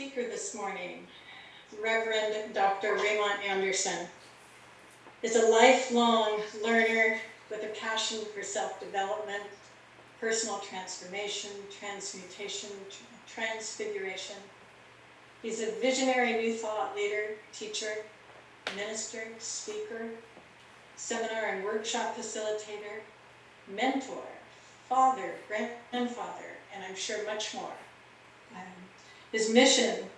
speaker this morning, Reverend Dr. Raymont Anderson, is a lifelong learner with a passion for self-development, personal transformation, transmutation, transfiguration. He's a visionary New Thought leader, teacher, minister, speaker, seminar and workshop facilitator, mentor, father, grandfather, and I'm sure much more. His mission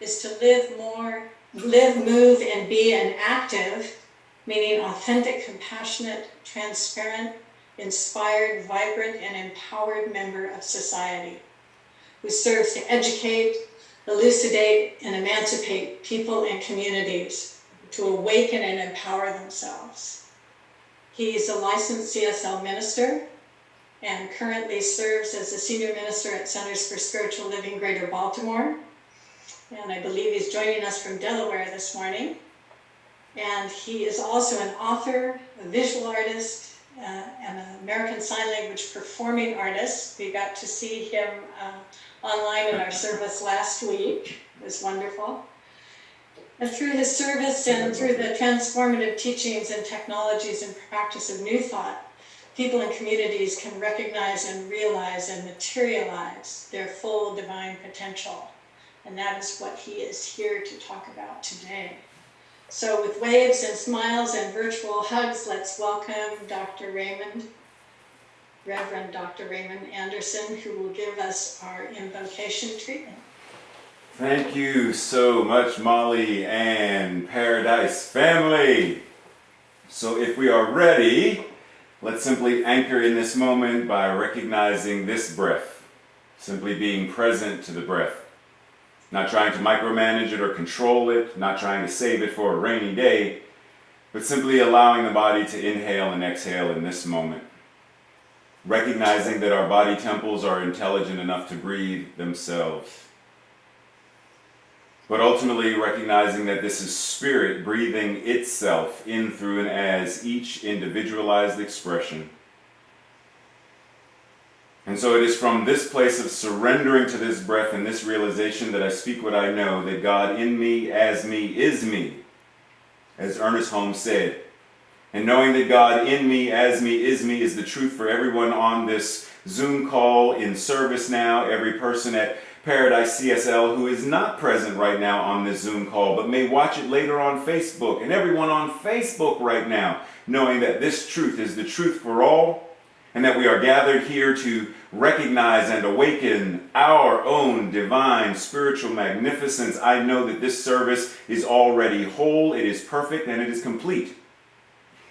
is to live, move, and be an active, meaning authentic, compassionate, transparent, inspired, vibrant, and empowered member of society who serves to educate, elucidate, and emancipate people and communities to awaken and empower themselves. He's a licensed CSL minister and currently serves as a senior minister at Centers for Spiritual Living Greater Baltimore. And I believe he's joining us from Delaware this morning. And he is also an author, a visual artist, and an American Sign Language performing artist. We got to see him online in our service last week. It was wonderful. And through his service and through the transformative teachings and technologies and practice of New Thought, people and communities can recognize and realize and materialize their full divine potential. And that is what he is here to talk about today. So with waves and smiles and virtual hugs, let's welcome Dr. Raymond, Reverend Dr. Raymond Anderson, who will give us our invocation treatment. Thank you so much, Molly and Paradise family. So if we are ready, let's simply anchor in this moment by recognizing this breath, simply being present to the breath. Not trying to micromanage it or control it, not trying to save it for a rainy day, but simply allowing the body to inhale and exhale in this moment. Recognizing that our body temples are intelligent enough to breathe themselves. But ultimately recognizing that this is spirit breathing itself in, through, and as each individualized expression. And so it is from this place of surrendering to this breath and this realization that I speak what I know, that God in me, as me, is me, as Ernest Holmes said. And knowing that God in me, as me, is the truth for everyone on this Zoom call in service now, every person at Paradise CSL who is not present right now on this Zoom call, but may watch it later on Facebook, and everyone on Facebook right now, knowing that this truth is the truth for all, and that we are gathered here to recognize and awaken our own divine spiritual magnificence. I know that this service is already whole, it is perfect, and it is complete.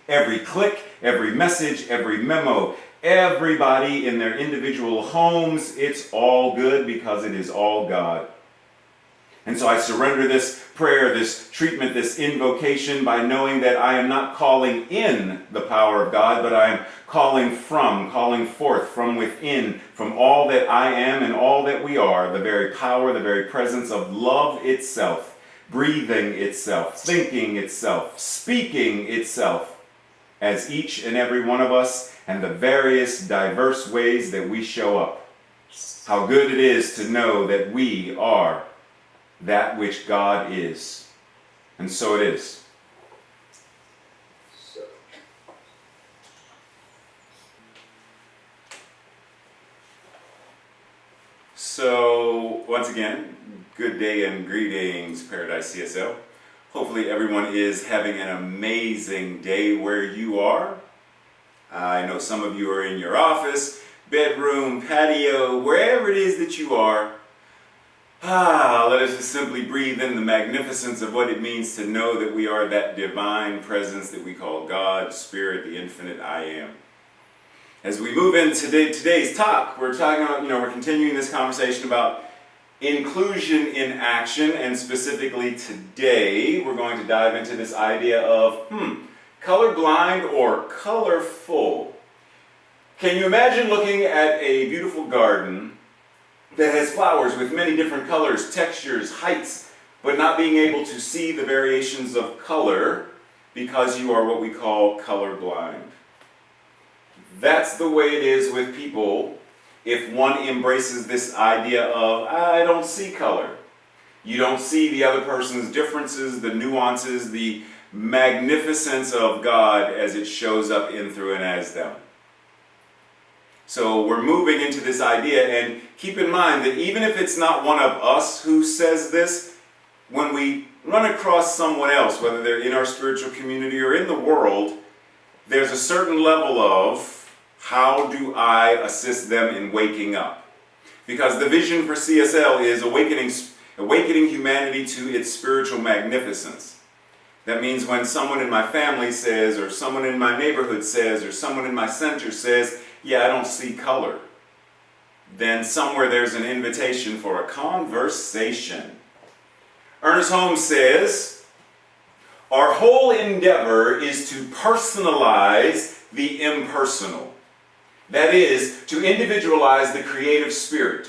Every click, every message, every memo, everybody in their individual homes, it's all good because it is all God. And so I surrender this prayer, this treatment, this invocation by knowing that I am not calling in the power of God, but I am calling forth from within, from all that I am and all that we are, the very power, the very presence of love itself, breathing itself, thinking itself, speaking itself, as each and every one of us and the various diverse ways that we show up. How good it is to know that we are that which God is. And so it is. So once again, good day and greetings, Paradise CSL. Hopefully everyone is having an amazing day where you are. I know some of you are in your office, bedroom, patio, wherever it is that you are. Let us just simply breathe in the magnificence of what it means to know that we are that divine presence that we call God, Spirit, the infinite I am. As we move into today's talk, we're talking about, we're continuing this conversation about inclusion in action, and specifically today, we're going to dive into this idea of, colorblind or colorful. Can you imagine looking at a beautiful garden that has flowers with many different colors, textures, heights, but not being able to see the variations of color because you are what we call colorblind? That's the way it is with people if one embraces this idea of, I don't see color. You don't see the other person's differences, the nuances, the magnificence of God as it shows up in, through, and as them. So we're moving into this idea, and keep in mind that even if it's not one of us who says this, when we run across someone else, whether they're in our spiritual community or in the world, there's a certain level of, how do I assist them in waking up? Because the vision for CSL is awakening humanity to its spiritual magnificence. That means when someone in my family says, or someone in my neighborhood says, or someone in my center says, yeah, I don't see color, then somewhere there's an invitation for a conversation. Ernest Holmes says, our whole endeavor is to personalize the impersonal. That is, to individualize the creative spirit.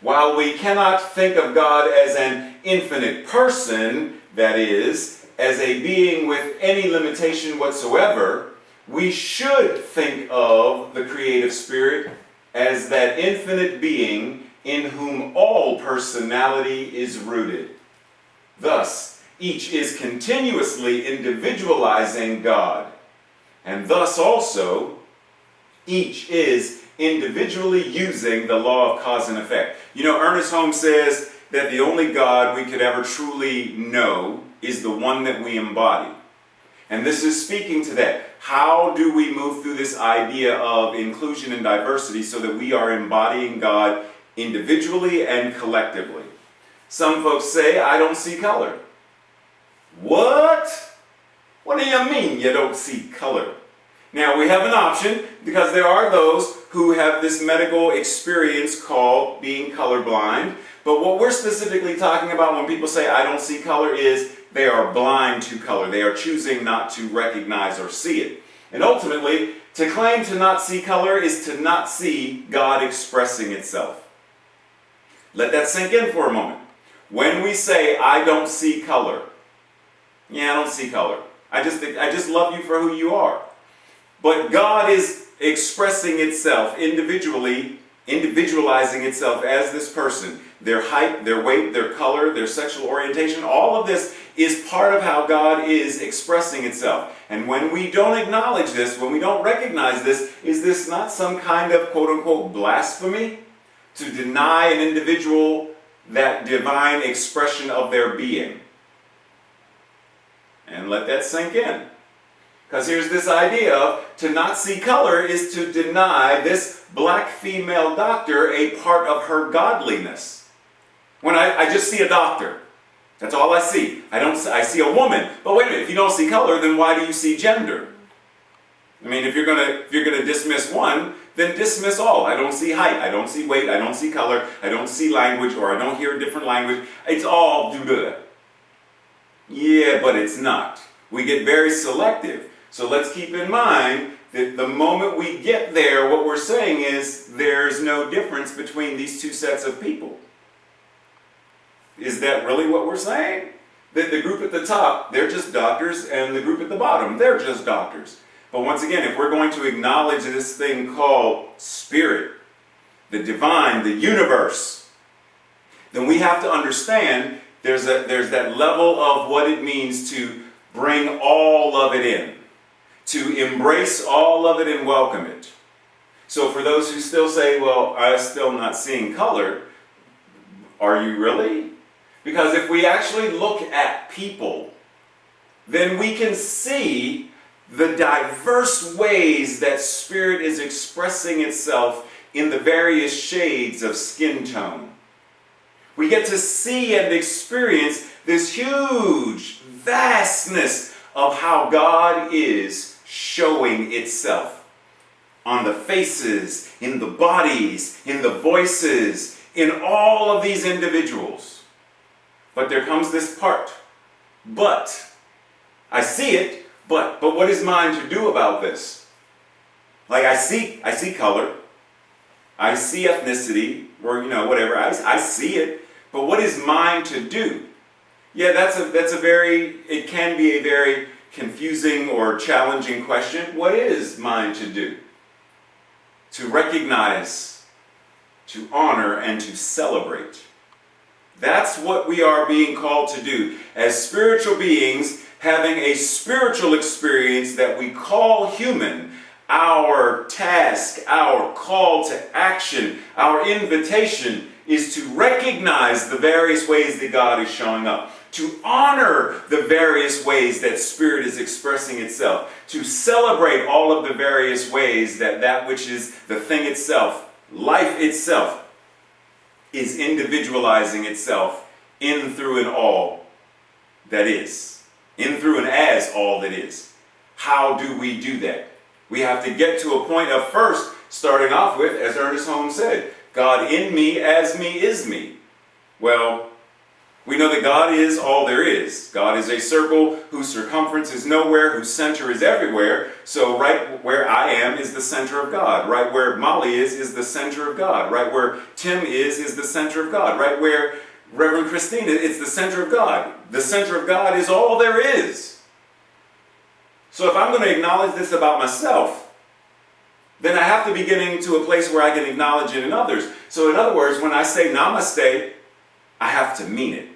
While we cannot think of God as an infinite person, that is, as a being with any limitation whatsoever, we should think of the creative spirit as that infinite being in whom all personality is rooted. Thus, each is continuously individualizing God, and thus also, each is individually using the law of cause and effect. You know, Ernest Holmes says that the only God we could ever truly know is the one that we embody. And this is speaking to that. How do we move through this idea of inclusion and diversity so that we are embodying God individually and collectively? Some folks say, I don't see color. What? What do you mean you don't see color? Now, we have an option, because there are those who have this medical experience called being colorblind. But what we're specifically talking about when people say, I don't see color, is they are blind to color. They are choosing not to recognize or see it. And ultimately, to claim to not see color is to not see God expressing itself. Let that sink in for a moment. When we say, I don't see color, yeah, I don't see color. I just love you for who you are. But God is expressing itself individually, individualizing itself as this person. Their height, their weight, their color, their sexual orientation, all of this is part of how God is expressing itself. And when we don't acknowledge this, when we don't recognize this, is this not some kind of quote-unquote blasphemy? To deny an individual that divine expression of their being. And let that sink in. Because here's this idea of, to not see color is to deny this black female doctor a part of her godliness. When I just see a doctor, that's all I see. I see a woman. But wait a minute, if you don't see color, then why do you see gender? I mean, if you're gonna dismiss one, then dismiss all. I don't see height, I don't see weight, I don't see color, I don't see language, or I don't hear a different language. It's all due to that. Yeah, but it's not. We get very selective. So let's keep in mind that the moment we get there, what we're saying is there's no difference between these two sets of people. Is that really what we're saying? That the group at the top, they're just doctors, and the group at the bottom, they're just doctors. But once again, if we're going to acknowledge this thing called spirit, the divine, the universe, then we have to understand there's that level of what it means to bring all of it in, to embrace all of it and welcome it. So for those who still say, well, I'm still not seeing color, are you really? Because if we actually look at people, then we can see the diverse ways that spirit is expressing itself in the various shades of skin tone. We get to see and experience this huge vastness of how God is showing itself on the faces, in the bodies, in the voices, in all of these individuals. But there comes this part. But, I see it, but what is mine to do about this? Like I see color, I see ethnicity, or whatever, I see it, but what is mine to do? Yeah, it can be a very confusing or challenging question. What is mine to do? To recognize to honor, and to celebrate. That's what we are being called to do as spiritual beings, having a spiritual experience that we call human. Our task, our call to action, our invitation is to recognize the various ways that God is showing up, to honor the various ways that Spirit is expressing itself, to celebrate all of the various ways that that which is the thing itself, life itself, is individualizing itself in, through, and all that is. In, through, and as all that is. How do we do that? We have to get to a point of first, starting off with, as Ernest Holmes said, God in me, as me, is me. Well, we know that God is all there is. God is a circle whose circumference is nowhere, whose center is everywhere. So right where I am is the center of God. Right where Molly is the center of God. Right where Tim is the center of God. Right where Reverend Christine is, it's the center of God. The center of God is all there is. So if I'm going to acknowledge this about myself, then I have to be getting to a place where I can acknowledge it in others. So in other words, when I say namaste, I have to mean it.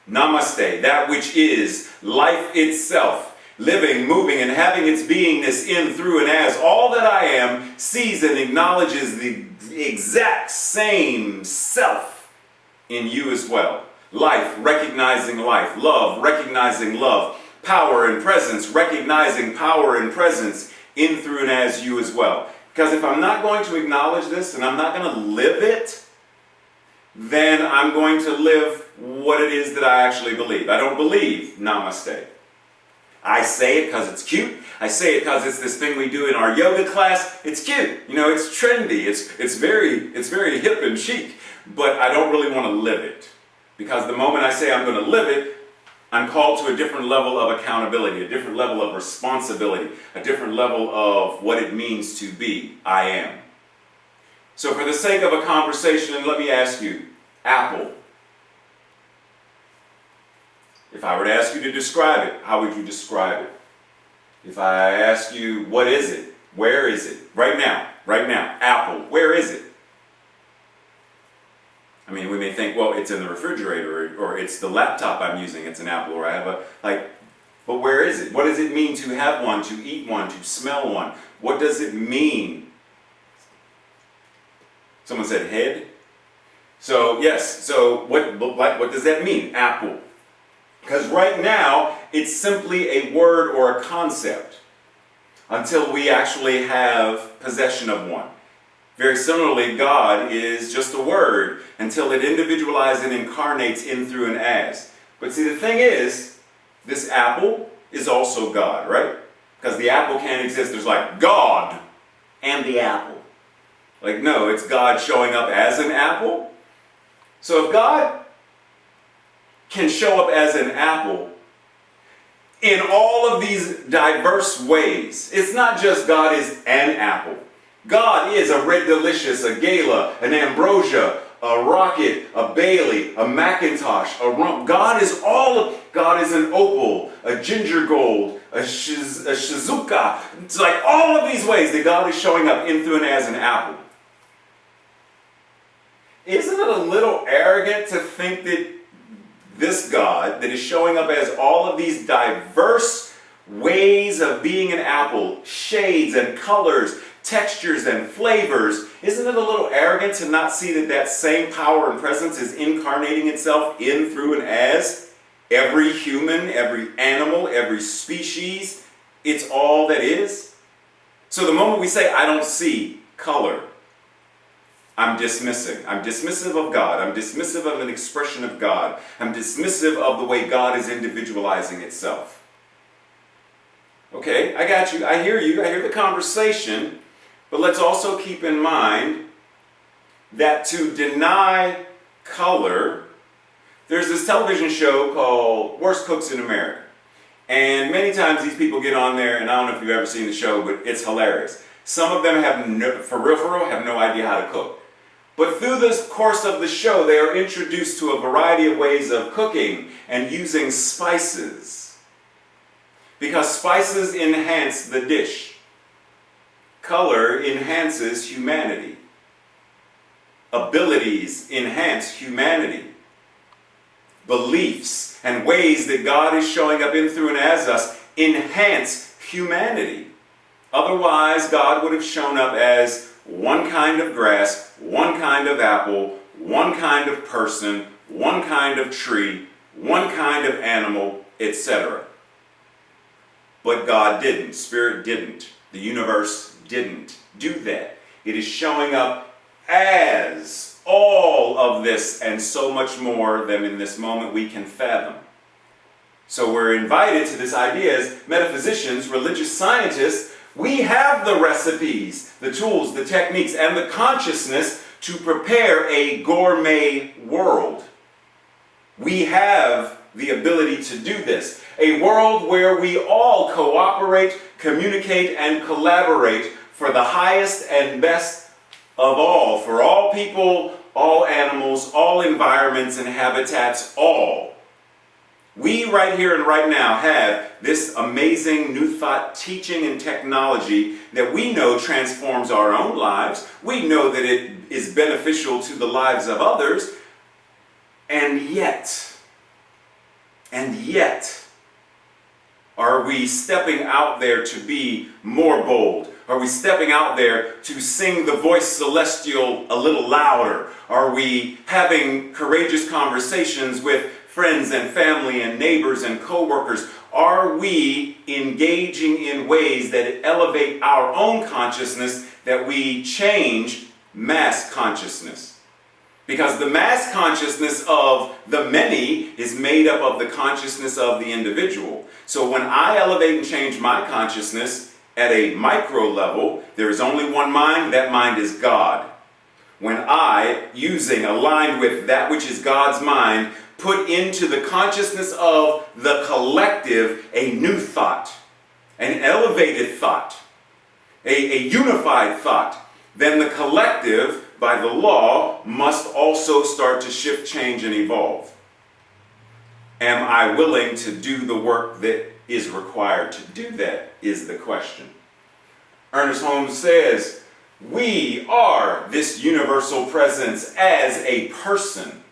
Namaste, that which is life itself, living, moving, and having its beingness in, through, and as all that I am, sees and acknowledges the exact same self in you as well. Life, recognizing life. Love, recognizing love. Power and presence, recognizing power and presence in, through, and as you as well. Because if I'm not going to acknowledge this and I'm not going to live it, then I'm going to live what it is that I actually believe. I don't believe namaste. I say it because it's cute. I say it because it's this thing we do in our yoga class. It's cute. You know, it's trendy. It's very hip and chic. But I don't really want to live it. Because the moment I say I'm going to live it, I'm called to a different level of accountability, a different level of responsibility, a different level of what it means to be I am. So for the sake of a conversation, let me ask you, apple. If I were to ask you to describe it, how would you describe it? If I ask you, what is it? Where is it? Right now, apple, where is it? I mean, we may think, well, it's in the refrigerator, or it's the laptop I'm using, it's an apple, or I have a, but where is it? What does it mean to have one, to eat one, to smell one? What does it mean? Someone said head. So, yes, so what does that mean, apple? Because right now, it's simply a word or a concept until we actually have possession of one. Very similarly, God is just a word until it individualizes and incarnates in, through, and as. But see, the thing is, this apple is also God, right? Because the apple can't exist. There's like God and the apple. Like, no, it's God showing up as an apple. So if God can show up as an apple in all of these diverse ways, it's not just God is an apple. God is a Red Delicious, a Gala, an Ambrosia, a Rocket, a Bailey, a Macintosh, a Rump. God is an Opal, a Ginger Gold, a Shizuka. It's like all of these ways that God is showing up in, through, and as an apple. Isn't it a little arrogant to think that this God that is showing up as all of these diverse ways of being an apple, shades and colors, textures and flavors, isn't it a little arrogant to not see that that same power and presence is incarnating itself in, through, and as every human, every animal, every species? It's all that is. So the moment we say, I don't see color, I'm dismissing. I'm dismissive of God. I'm dismissive of an expression of God. I'm dismissive of the way God is individualizing itself. Okay, I got you. I hear you. I hear the conversation. But let's also keep in mind that to deny color, there's this television show called Worst Cooks in America. And many times these people get on there, and I don't know if you've ever seen the show, but it's hilarious. Some of them have for real, have no idea how to cook. But through the course of the show, they are introduced to a variety of ways of cooking and using spices. Because spices enhance the dish. Color enhances humanity. abilities enhance humanity. Beliefs and ways that God is showing up in, through, and as us enhance humanity. Otherwise, God would have shown up as one kind of grass, one kind of apple, one kind of person, one kind of tree, one kind of animal, etc. But God didn't. Spirit didn't. The universe didn't do that. It is showing up as all of this and so much more than in this moment we can fathom. So we're invited to this idea as metaphysicians, religious scientists. We have the recipes, the tools, the techniques, and the consciousness to prepare a gourmet world. We have the ability to do this. A world where we all cooperate, communicate, and collaborate for the highest and best of all, for all people, all animals, all environments and habitats, all. We right here and right now have this amazing new thought teaching and technology that we know transforms our own lives. We know that it is beneficial to the lives of others. And yet, are we stepping out there to be more bold? Are we stepping out there to sing the voice celestial a little louder? Are we having courageous conversations with friends and family and neighbors and co-workers? Are we engaging in ways that elevate our own consciousness, that we change mass consciousness? Because the mass consciousness of the many is made up of the consciousness of the individual. So when I elevate and change my consciousness at a micro level, there is only one mind, that mind is God. When I, aligned with that which is God's mind, put into the consciousness of the collective a new thought, an elevated thought, a unified thought, then the collective, by the law, must also start to shift, change, and evolve. Am I willing to do the work that is required to do that, is the question. Ernest Holmes says, we are this universal presence as a person.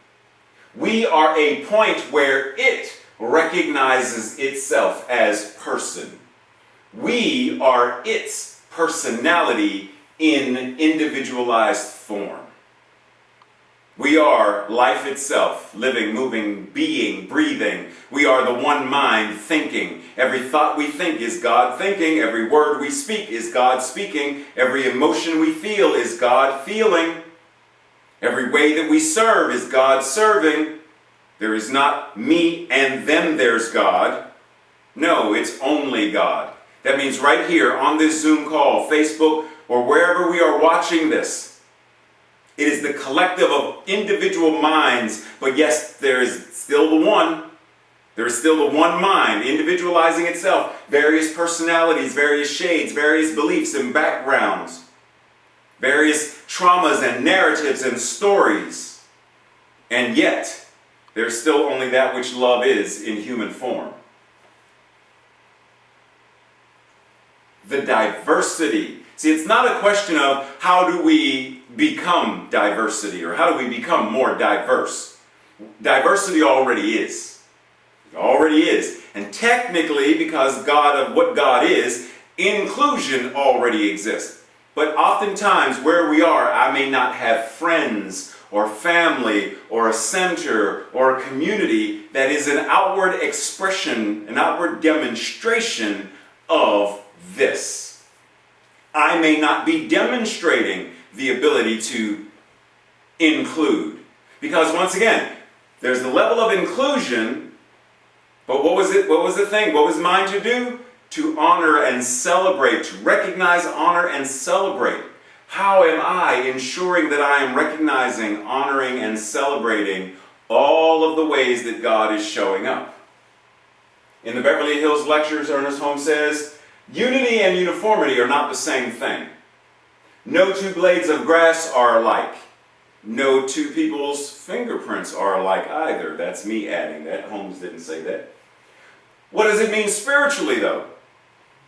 We are a point where it recognizes itself as person. We are its personality in individualized form. We are life itself, living, moving, being, breathing. We are the one mind thinking. Every thought we think is God thinking. Every word we speak is God speaking. Every emotion we feel is God feeling. Every way that we serve is God serving. There is not me and then there's God. No, it's only God. That means right here on this Zoom call, Facebook, or wherever we are watching this, it is the collective of individual minds, but yes, there is still the one. There is still the one mind, individualizing itself, various personalities, various shades, various beliefs and backgrounds, various traumas and narratives and stories. And yet, there's still only that which love is in human form. The diversity. See, it's not a question of how do we become diversity or how do we become more diverse. Diversity already is. It already is. And technically, because of what God is, inclusion already exists. But oftentimes where we are, I may not have friends or family or a center or a community that is an outward expression, an outward demonstration of this. I may not be demonstrating the ability to include. Because once again, there's the level of inclusion, but what was it? What was the thing? What was mine to do? To honor and celebrate, to recognize, honor, and celebrate. How am I ensuring that I am recognizing, honoring, and celebrating all of the ways that God is showing up? In the Beverly Hills Lectures, Ernest Holmes says, unity and uniformity are not the same thing. No two blades of grass are alike. No two people's fingerprints are alike either. That's me adding that. Holmes didn't say that. What does it mean spiritually, though?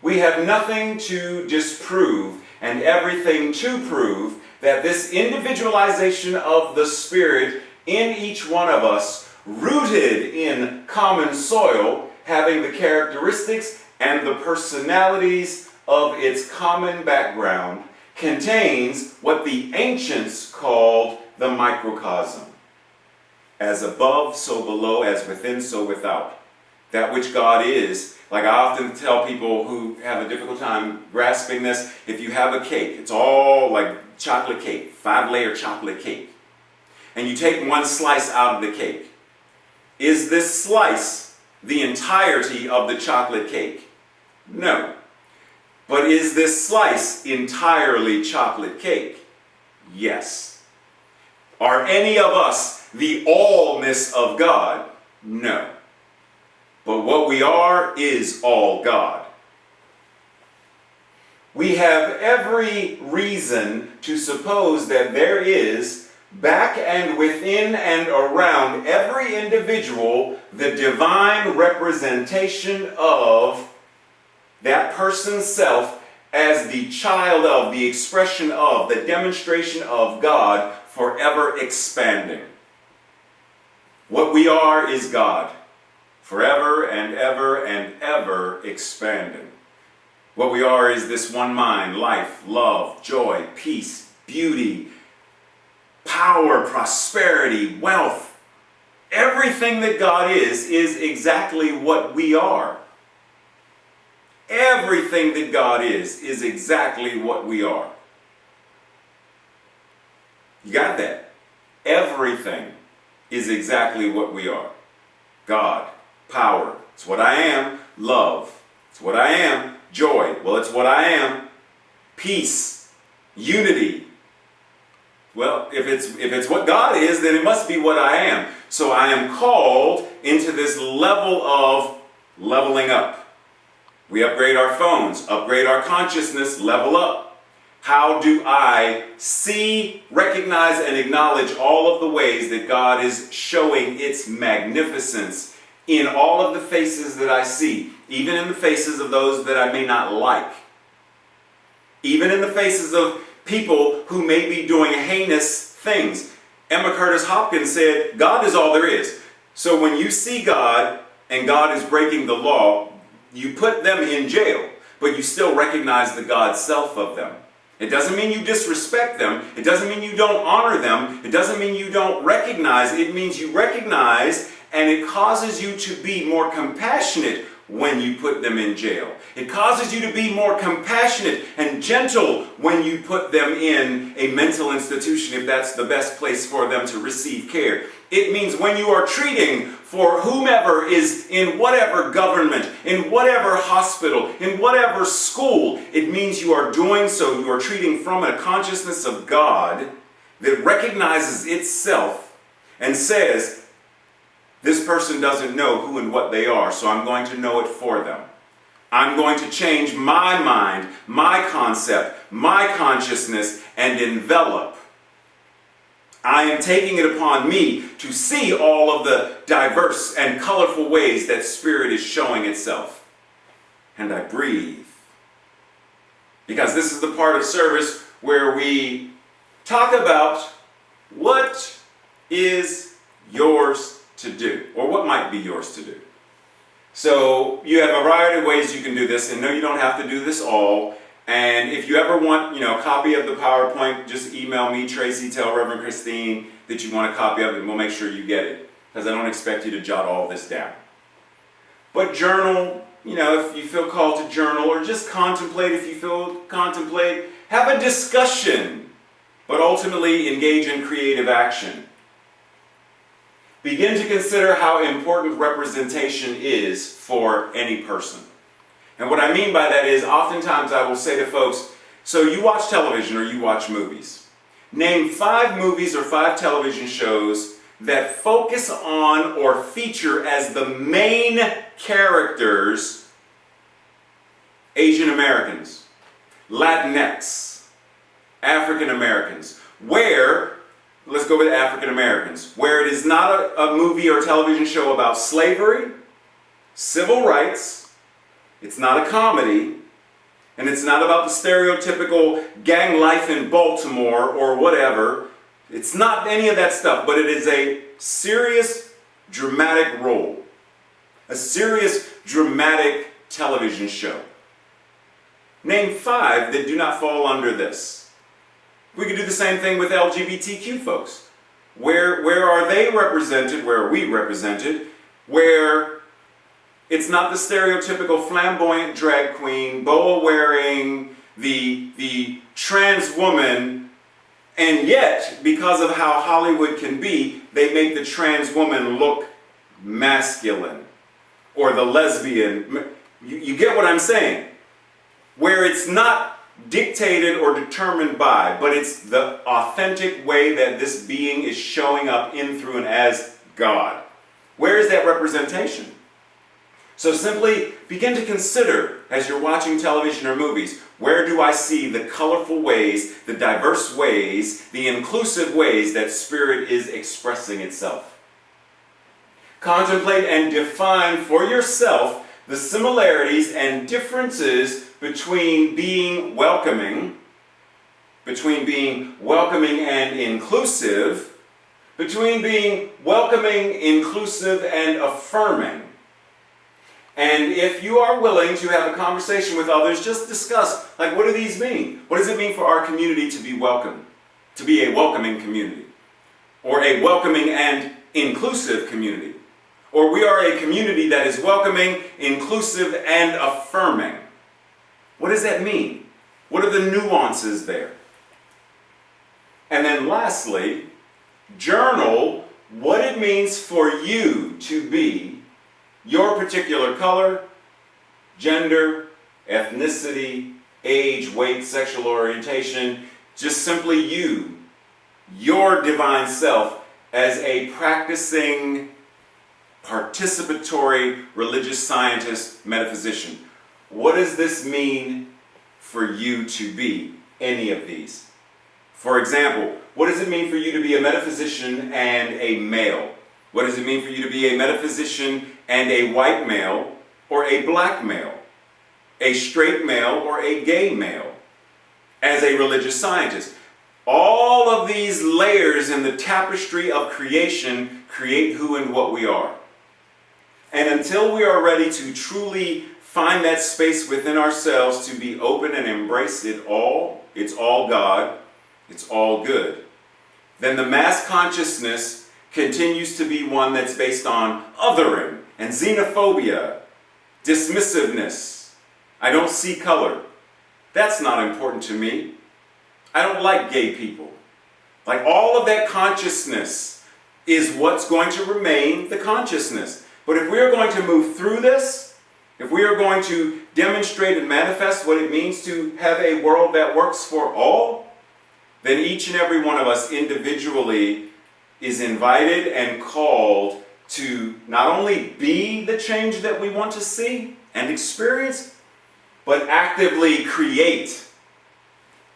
We have nothing to disprove and everything to prove that this individualization of the Spirit in each one of us, rooted in common soil, having the characteristics and the personalities of its common background, contains what the ancients called the microcosm. As above, so below, as within, so without. That which God is, like I often tell people who have a difficult time grasping this, if you have a cake, it's all like chocolate cake, 5-layer chocolate cake, and you take one slice out of the cake. Is this slice the entirety of the chocolate cake? No. But is this slice entirely chocolate cake? Yes. Are any of us the allness of God? No. But what we are is all God. We have every reason to suppose that there is, back and within and around every individual, the divine representation of that person's self as the child of, the expression of, the demonstration of God forever expanding. What we are is God, forever and ever expanding. What we are is this one mind, life, love, joy, peace, beauty, power, prosperity, wealth. Everything that God is exactly what we are. Everything that God is exactly what we are. You got that? Everything is exactly what we are. God, power, it's what I am. Love, it's what I am. Joy, well, it's what I am. Peace, unity. Well, if it's what God is, then it must be what I am. So I am called into this level of leveling up. We upgrade our phones, upgrade our consciousness, level up. How do I see, recognize, and acknowledge all of the ways that God is showing its magnificence in all of the faces that I see, even in the faces of those that I may not like, even in the faces of people who may be doing heinous things. Emma Curtis Hopkins said, God is all there is. So when you see God and God is breaking the law, you put them in jail, but you still recognize the God self of them. It doesn't mean you disrespect them. It doesn't mean you don't honor them. It doesn't mean you don't recognize. It means you recognize, and it causes you to be more compassionate when you put them in jail. It causes you to be more compassionate and gentle when you put them in a mental institution, if that's the best place for them to receive care. It means when you are treating for whomever is in whatever government, in whatever hospital, in whatever school, it means you are doing so. You are treating from a consciousness of God that recognizes itself and says, this person doesn't know who and what they are, so I'm going to know it for them. I'm going to change my mind, my concept, my consciousness, and envelop. I am taking it upon me to see all of the diverse and colorful ways that Spirit is showing itself. And I breathe. Because this is the part of service where we talk about what is yours to do, or what might be yours to do. So you have a variety of ways you can do this, and no, you don't have to do this all. And if you ever want, a copy of the PowerPoint, just email me, Tracy, tell Reverend Christine that you want a copy of it, and we'll make sure you get it, because I don't expect you to jot all this down. But journal, if you feel called to journal, or just contemplate if you feel contemplate. Have a discussion, but ultimately engage in creative action. Begin to consider how important representation is for any person. And what I mean by that is, oftentimes I will say to folks, so you watch television or you watch movies. Name 5 movies or 5 television shows that focus on or feature as the main characters Asian Americans, Latinx, African Americans, where, let's go with African Americans, where it is not a movie or television show about slavery, civil rights, it's not a comedy, And it's not about the stereotypical gang life in Baltimore or whatever. It's not any of that stuff, but it is a serious, dramatic role. A serious, dramatic television show. Name 5 that do not fall under this. We could do the same thing with LGBTQ folks. Where are they represented? Where are we represented? Where it's not the stereotypical flamboyant drag queen, boa wearing, the trans woman, and yet, because of how Hollywood can be, they make the trans woman look masculine. Or the lesbian. You get what I'm saying? Where it's not dictated or determined by, but it's the authentic way that this being is showing up in, through, and as God. Where is that representation? So simply begin to consider, as you're watching television or movies, where do I see the colorful ways, the diverse ways, the inclusive ways that Spirit is expressing itself? Contemplate and define for yourself the similarities and differences between being welcoming and inclusive, between being welcoming, inclusive, and affirming. And if you are willing to have a conversation with others, just discuss, like, what do these mean? What does it mean for our community to be welcome? To be a welcoming community? Or a welcoming and inclusive community? Or we are a community that is welcoming, inclusive, and affirming. What does that mean? What are the nuances there? And then lastly, journal what it means for you to be your particular color, gender, ethnicity, age, weight, sexual orientation, just simply you, your divine self, as a practicing, participatory religious scientist, metaphysician. What does this mean for you to be any of these? For example, what does it mean for you to be a metaphysician and a male? What does it mean for you to be a metaphysician and a white male or a black male? A straight male or a gay male? As a religious scientist. All of these layers in the tapestry of creation create who and what we are. And until we are ready to truly find that space within ourselves to be open and embrace it all, it's all God, it's all good, then the mass consciousness continues to be one that's based on othering and xenophobia, dismissiveness. I don't see color. That's not important to me. I don't like gay people. Like, all of that consciousness is what's going to remain the consciousness. But if we are going to move through this, if we are going to demonstrate and manifest what it means to have a world that works for all, then each and every one of us individually is invited and called to not only be the change that we want to see and experience, but actively create,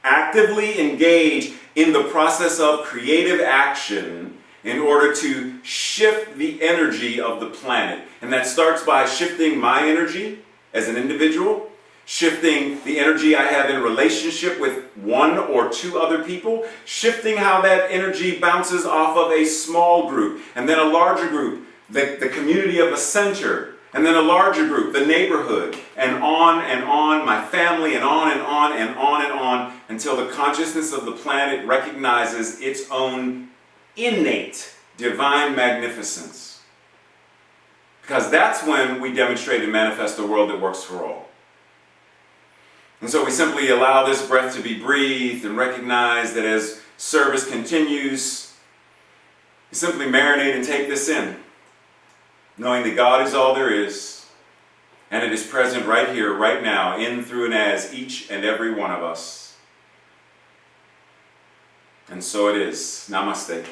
actively engage in the process of creative action in order to shift the energy of the planet. And that starts by shifting my energy as an individual, shifting the energy I have in relationship with one or two other people, shifting how that energy bounces off of a small group, and then a larger group, the community of a center, and then a larger group, the neighborhood, and on, my family, and on and on and on and on, until the consciousness of the planet recognizes its own innate divine magnificence. Because that's when we demonstrate and manifest a world that works for all. And so we simply allow this breath to be breathed and recognize that as service continues, we simply marinate and take this in, knowing that God is all there is, and it is present right here, right now, in, through, and as each and every one of us. And so it is. Namaste.